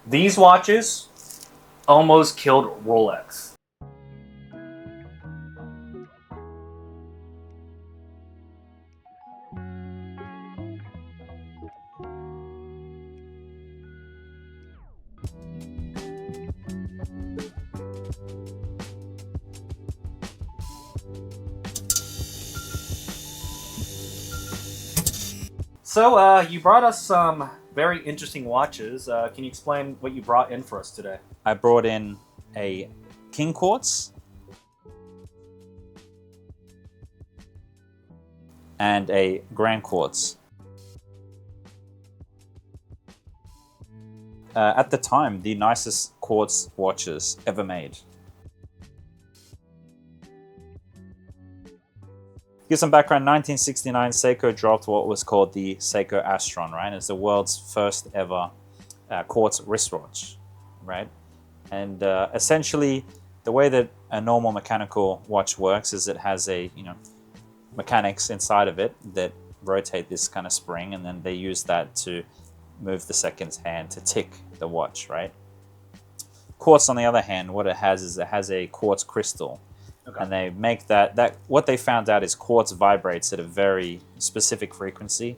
These watches almost killed Rolex. So, you brought us some very interesting watches. Can you explain what you brought in for us today? I brought in a King Quartz and a Grand Quartz. At the time, the nicest quartz watches ever made. Give some background, 1969, Seiko dropped what was called the Seiko Astron, right? It's the world's first ever quartz wristwatch, right? And essentially, the way that a normal mechanical watch works is it has a, mechanics inside of it that rotate this kind of spring, and then they use that to move the seconds hand to tick the watch, right? Quartz, on the other hand, what it has is it has a quartz crystal. Okay. And they make that what they found out is quartz vibrates at a very specific frequency,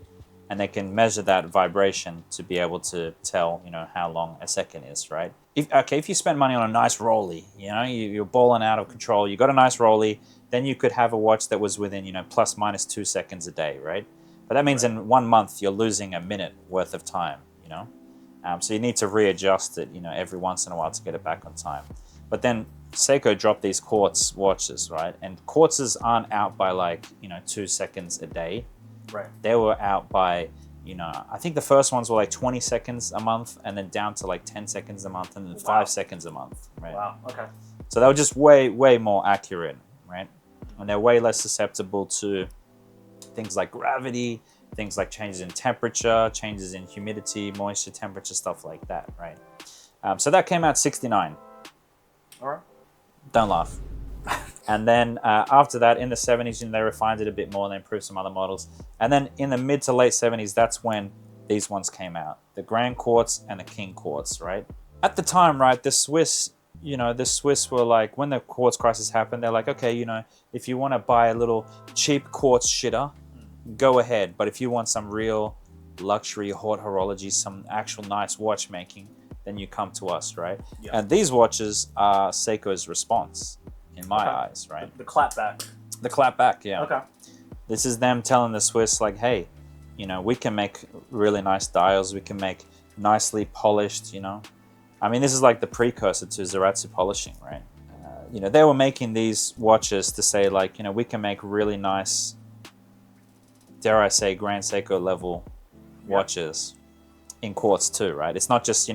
and they can measure that vibration to be able to tell, how long a second is, right? If you spend money on a nice Rollie, you're balling out of control, you got a nice Rollie, then you could have a watch that was within, plus minus 2 seconds a day, right? But that means in 1 month, you're losing a minute worth of time, so you need to readjust it, every once in a while to get it back on time. But then Seiko dropped these quartz watches, right? And quartzes aren't out by 2 seconds a day. Right. They were out by, I think the first ones were 20 seconds a month, and then down to 10 seconds a month, and then 5 seconds a month, right? Wow, okay. So they were just way, way more accurate, right? And they're way less susceptible to things like gravity, things like changes in temperature, changes in humidity, moisture, temperature, stuff like that, right? So that came out 69. All right. Don't laugh. And then after that, in the 70s, they refined it a bit more and they improved some other models. And then in the mid to late 70s, that's when these ones came out. The Grand Quartz and the King Quartz, right? At the time, right, the Swiss were like, when the quartz crisis happened, they're like, okay, if you want to buy a little cheap quartz shitter, go ahead. But if you want some real luxury haute horology, some actual nice watchmaking, then you come to us, right? Yeah. And these watches are Seiko's response, in my eyes, right? The clapback. The clapback, yeah. Okay. This is them telling the Swiss, hey, we can make really nice dials. We can make nicely polished, I mean, this is like the precursor to Zaratsu polishing, right? They were making these watches to say, we can make really nice, dare I say, Grand Seiko level watches in quartz too, right? It's not just,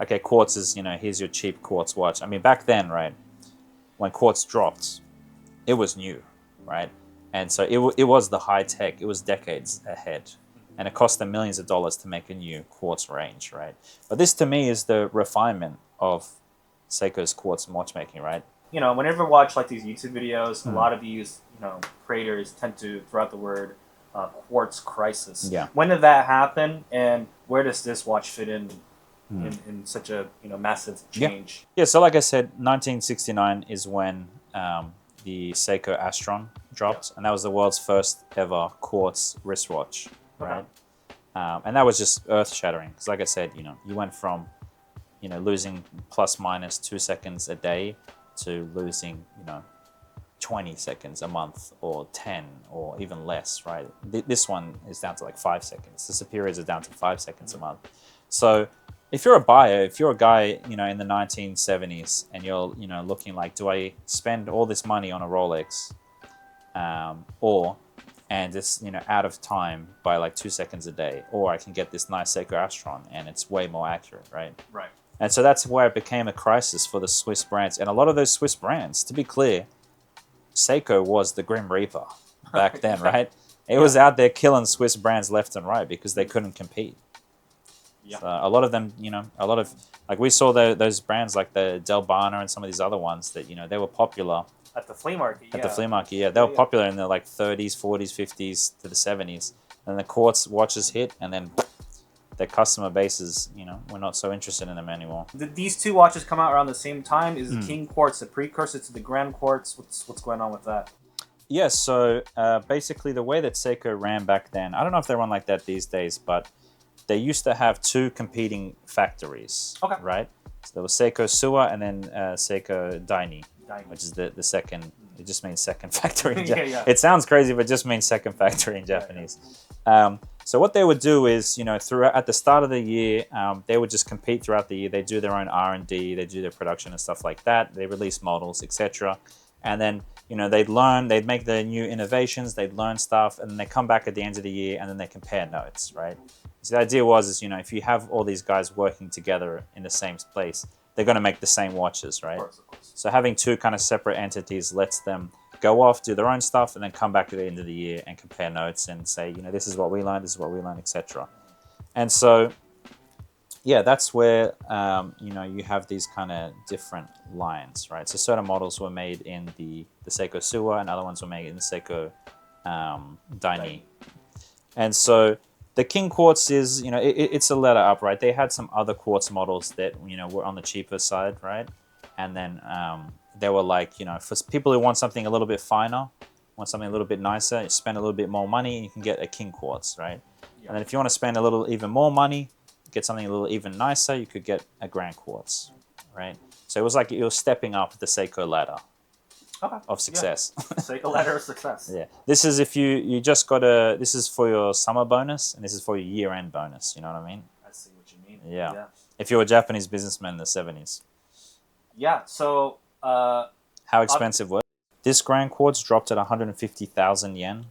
okay, quartz is, here's your cheap quartz watch. I mean, back then, right, when quartz dropped, it was new, right? And so it was the high tech. It was decades ahead. And it cost them millions of dollars to make a new quartz range, right? But this, to me, is the refinement of Seiko's quartz watchmaking, right? Whenever I watch these YouTube videos, a lot of these, creators tend to throw out the word quartz crisis. Yeah. When did that happen, and where does this watch fit in such a massive change? Yeah. So like I said, 1969 is when the Seiko Astron dropped, and that was the world's first ever quartz wristwatch, right? And that was just earth-shattering because, like I said, you went from losing plus minus 2 seconds a day to losing 20 seconds a month, or 10, or even less, right? This one is down to 5 seconds. The superiors are down to 5 seconds a month. So if you're a buyer, if you're a guy, in the 1970s, and you're, looking do I spend all this money on a Rolex, and it's, out of time by 2 seconds a day, or I can get this nice Seiko Astron and it's way more accurate, right? Right. And so that's where it became a crisis for the Swiss brands. And a lot of those Swiss brands, to be clear, Seiko was the Grim Reaper back then, right? It was out there killing Swiss brands left and right because they couldn't compete. Yeah. So a lot of them, we saw those brands like the Del Bana and some of these other ones that, they were popular. At the flea market, At the flea market, yeah. They were popular in the 30s, 40s, 50s to the 70s. And the quartz watches hit, and then their customer bases, you know, we're not so interested in them anymore. Did these two watches come out around the same time? Is the King Quartz the precursor to the Grand Quartz? What's going on with that? Yeah, so basically the way that Seiko ran back then, I don't know if they run like that these days, but they used to have two competing factories, Okay. right? So there was Seiko Suwa and then Seiko Daini, which is the second. It just means second factory in Japanese. Yeah. It sounds crazy, but it just means second factory in Japanese. So what they would do is, you know, throughout at the start of the year, they would just compete throughout the year. They do their own R&D, they do their production and stuff like that. They release models, etc. And then, you know, they'd learn, they'd make their new innovations, they'd learn stuff, and then they come back at the end of the year and then they compare notes, right? So the idea is, you know, if you have all these guys working together in the same place, they're going to make the same watches, right? Of course. So having two kind of separate entities lets them go off, do their own stuff, and then come back at the end of the year and compare notes and say, you know, this is what we learned, etc. And so, yeah, that's where, you know, you have these kind of different lines, right? So certain models were made in the Seiko Suwa and other ones were made in the Seiko Daini. And so the King Quartz is, you know, it's a letter up, right? They had some other quartz models that, you know, were on the cheaper side, right? And then they were like, you know, for people who want something a little bit finer, want something a little bit nicer, you spend a little bit more money, you can get a King Quartz, right? Yeah. And then if you want to spend a little even more money, get something a little even nicer, you could get a Grand Quartz, right? So it was like you were stepping up the Seiko ladder of success. Yeah. Seiko ladder of success. Yeah. This is if you just got this is for your summer bonus and this is for your year-end bonus, you know what I mean? I see what you mean. Yeah. If you're a Japanese businessman in the 70s. Yeah, so... how expensive was it? This Grand Quartz dropped at 150,000 yen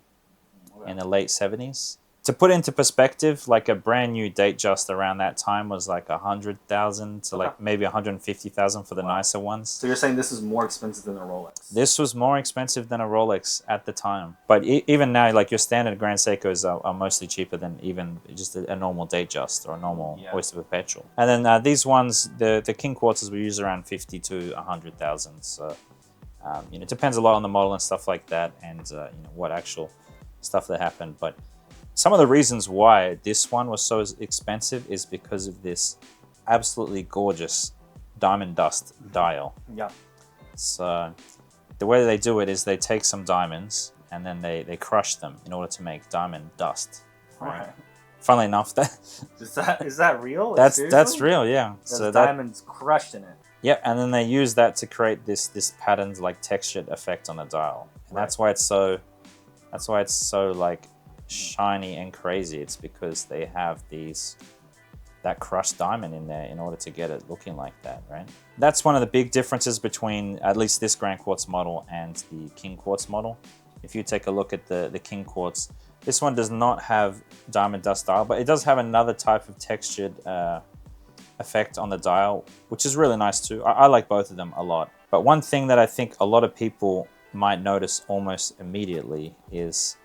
in the late 70s. To put into perspective, like a brand new date just around that time was like 100,000 to like maybe 150,000 for the nicer ones. So you're saying this is more expensive than a Rolex? This was more expensive than a Rolex at the time. But even now, like your standard Grand Seikos are mostly cheaper than even just a normal date just or a normal Oyster Perpetual. And then these ones, the King Quartzes were used around 50 to 100,000. So, you know, it depends a lot on the model and stuff like that and, you know, what actual stuff that happened. But some of the reasons why this one was so expensive is because of this absolutely gorgeous diamond dust dial. Yeah. So the way they do it is they take some diamonds and then they crush them in order to make diamond dust. Right. Funnily enough, is that real? That's real, yeah. So diamonds crushed in it. Yeah, and then they use that to create this patterned like textured effect on the dial. And that's why it's so like shiny and crazy. It's because they have that crushed diamond in there in order to get it looking like that, right? That's one of the big differences between at least this Grand Quartz model and the King Quartz model. If you take a look at the King Quartz, this one does not have diamond dust dial, but it does have another type of textured effect on the dial, which is really nice too. I like both of them a lot. But one thing that I think a lot of people might notice almost immediately is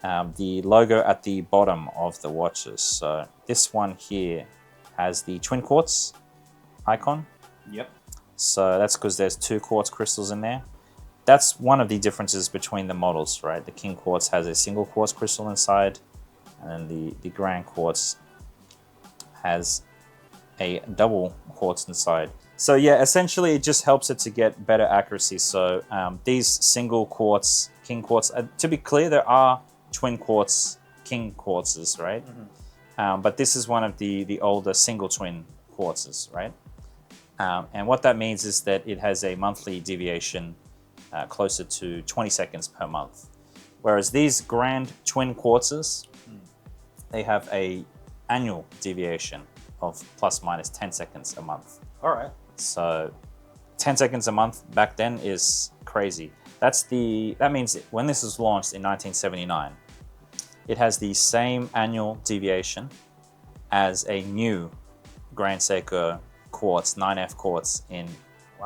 the logo at the bottom of the watches. So this one here has the twin quartz icon. Yep. So that's because there's two quartz crystals in there. That's one of the differences between the models, right? The King Quartz has a single quartz crystal inside, and then the Grand Quartz has a double quartz inside. So yeah, essentially it just helps it to get better accuracy. So these single quartz King Quartz, to be clear, there are twin quartz King Quartzes, right? Mm-hmm. But this is one of the older single twin quartzes, right? And what that means is that it has a monthly deviation closer to 20 seconds per month. Whereas these grand twin quartzes, they have a annual deviation of plus minus 10 seconds a month. All right. So 10 seconds a month back then is crazy. That means when this was launched in 1979, it has the same annual deviation as a new Grand Seiko Quartz, 9F Quartz in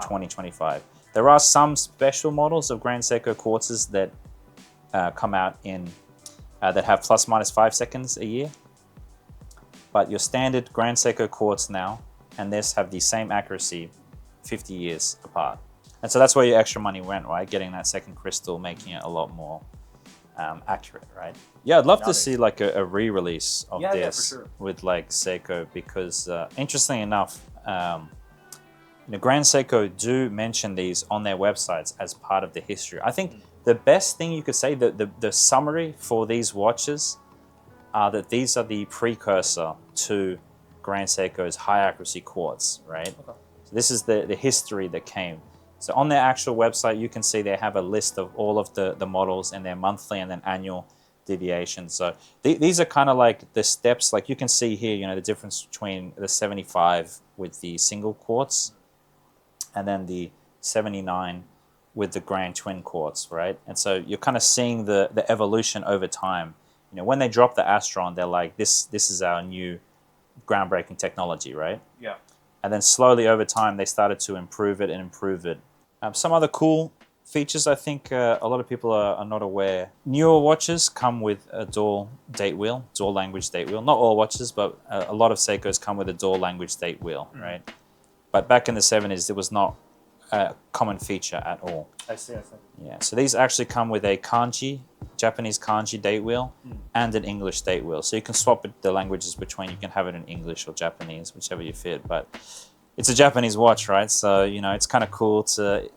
2025. There are some special models of Grand Seiko Quartzes that come out in that have plus minus 5 seconds a year. But your standard Grand Seiko Quartz now and this have the same accuracy 50 years apart. And so that's where your extra money went, right? Getting that second crystal, making it a lot more accurate, right? Yeah, I'd love to Nodding. see like a re-release of Yeah, this for sure. with like Seiko, because interestingly enough, Grand Seiko do mention these on their websites as part of the history. I think the best thing you could say, the summary for these watches are that these are the precursor to Grand Seiko's high accuracy quartz, right? Okay. So this is the history that came. So on their actual website, you can see they have a list of all of the models and their monthly and then annual deviations. So these are kind of like the steps. Like you can see here, the difference between the 75 with the single quartz and then the 79 with the Grand Twin quartz, right? And so you're kind of seeing the evolution over time. When they drop the Astron, they're like, this is our new groundbreaking technology, right? Yeah. And then slowly over time, they started to improve it and improve it. Some other cool features, I think a lot of people are not aware. Newer watches come with a dual date wheel, dual language date wheel. Not all watches, but a lot of Seikos come with a dual language date wheel, right? But back in the 70s, it was not a common feature at all. I see. Yeah, so these actually come with a kanji, Japanese kanji date wheel, and an English date wheel. So you can swap the languages between. You can have it in English or Japanese, whichever you fit. But it's a Japanese watch, right? So it's kind of cool to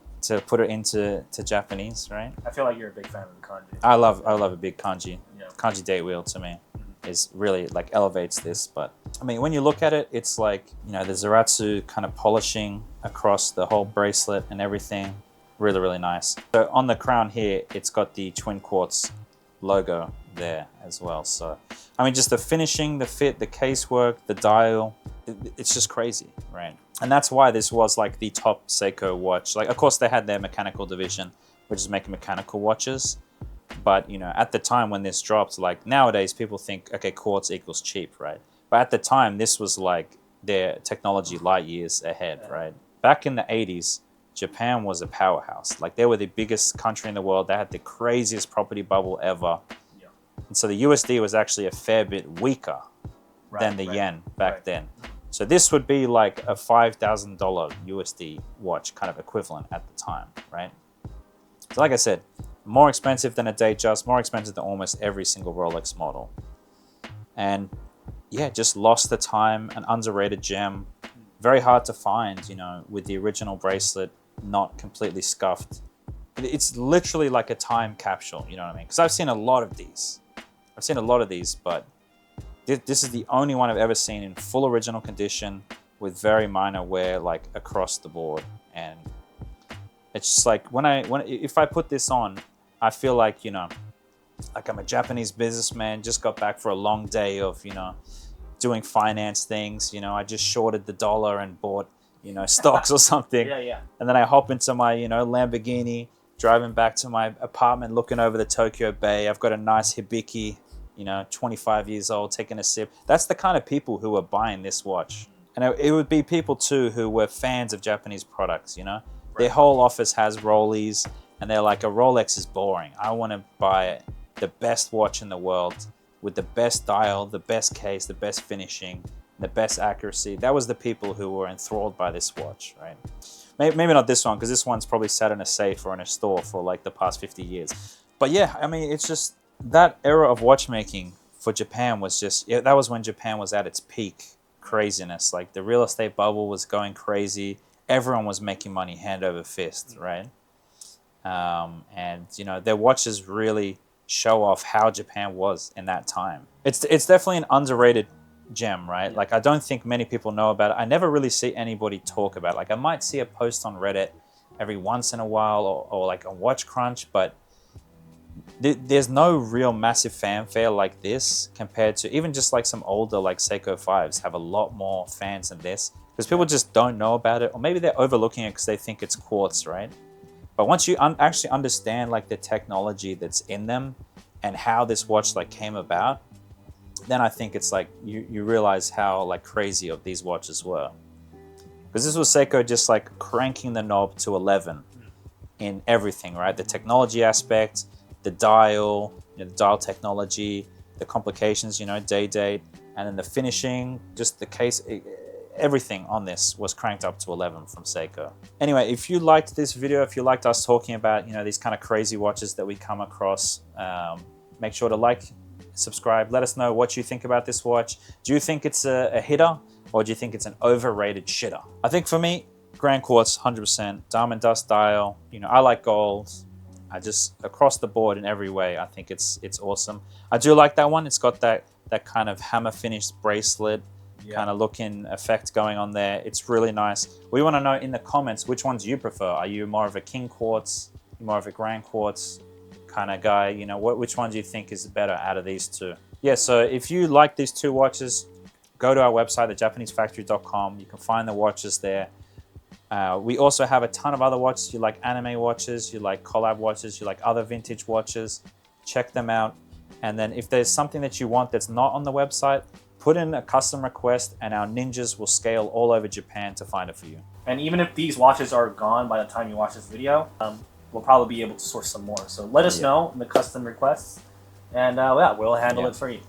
put it into Japanese, right? I feel like you're a big fan of the kanji. I love a big kanji. Yeah. Kanji date wheel to me is really like elevates this. But I mean, when you look at it, it's like the Zaratsu kind of polishing across the whole bracelet and everything. Really, really nice. So on the crown here, it's got the twin quartz logo there as well. So I mean, just the finishing, the fit, the casework, the dial, it's just crazy, right? And that's why this was like the top Seiko watch. Like, of course, they had their mechanical division, which is making mechanical watches. But at the time when this dropped, like nowadays people think, okay, quartz equals cheap, right? But at the time, this was like their technology light years ahead, right? Back in the 80s, Japan was a powerhouse. Like they were the biggest country in the world. They had the craziest property bubble ever. Yeah. And so the USD was actually a fair bit weaker than the yen back then. So this would be like a $5,000 USD watch kind of equivalent at the time, right? So like I said, more expensive than a Datejust, more expensive than almost every single Rolex model. And yeah, just lost the time, an underrated gem. Very hard to find, with the original bracelet not completely scuffed. It's literally like a time capsule, you know what I mean? Because I've seen a lot of these. But this is the only one I've ever seen in full original condition with very minor wear, like across the board. And it's just like if I put this on, I feel like, like I'm a Japanese businessman, just got back for a long day of, doing finance things. I just shorted the dollar and bought, stocks or something. Yeah. And then I hop into my, Lamborghini, driving back to my apartment, looking over the Tokyo Bay. I've got a nice Hibiki, 25 years old, taking a sip. That's the kind of people who are buying this watch. And it would be people too who were fans of Japanese products, Their whole office has Rollies, and they're like, a Rolex is boring. I want to buy the best watch in the world with the best dial, the best case, the best finishing, the best accuracy. That was the people who were enthralled by this watch, right? Maybe not this one, because this one's probably sat in a safe or in a store for like the past 50 years. But yeah, I mean, it's just that era of watchmaking for Japan was just, that was when Japan was at its peak craziness. Like the real estate bubble was going crazy. Everyone was making money hand over fist, right? And their watches really show off how Japan was in that time. It's definitely an underrated gem, right? Like I don't think many people know about it. I never really see anybody talk about it. Like I might see a post on Reddit every once in a while or like on Watch Crunch, but there's no real massive fanfare like this compared to even just like some older like Seiko 5s have a lot more fans than this because people just don't know about it, or maybe they're overlooking it because they think it's quartz, right? But once you actually understand like the technology that's in them and how this watch like came about, then I think it's like you realize how like crazy of these watches were. Because this was Seiko just like cranking the knob to 11 in everything, right? The technology aspect, the dial, the dial technology, the complications, day date, and then the finishing, just the case, everything on this was cranked up to 11 from Seiko. Anyway, if you liked this video, if you liked us talking about, you know, these kind of crazy watches that we come across, make sure to like, subscribe. Let us know what you think about this watch. Do you think it's a hitter, or do you think it's an overrated shitter? I think for me, Grand Quartz, 100%. Diamond dust dial. You know, I like gold. I just, across the board in every way, I think it's awesome. I do like that one. It's got that kind of hammer finished bracelet kind of looking effect going on there. It's really nice. We want to know in the comments which ones you prefer. Are you more of a King Quartz, more of a Grand Quartz kind of guy? You know, which one do you think is better out of these two? Yeah, so if you like these two watches, go to our website, thejapanesefactory.com. You can find the watches there. We also have a ton of other watches. You like anime watches, you like collab watches, you like other vintage watches, check them out. And then if there's something that you want that's not on the website, put in a custom request and our ninjas will scale all over Japan to find it for you. And even if these watches are gone by the time you watch this video, we'll probably be able to source some more. So let us know in the custom requests, and yeah, we'll handle it for you.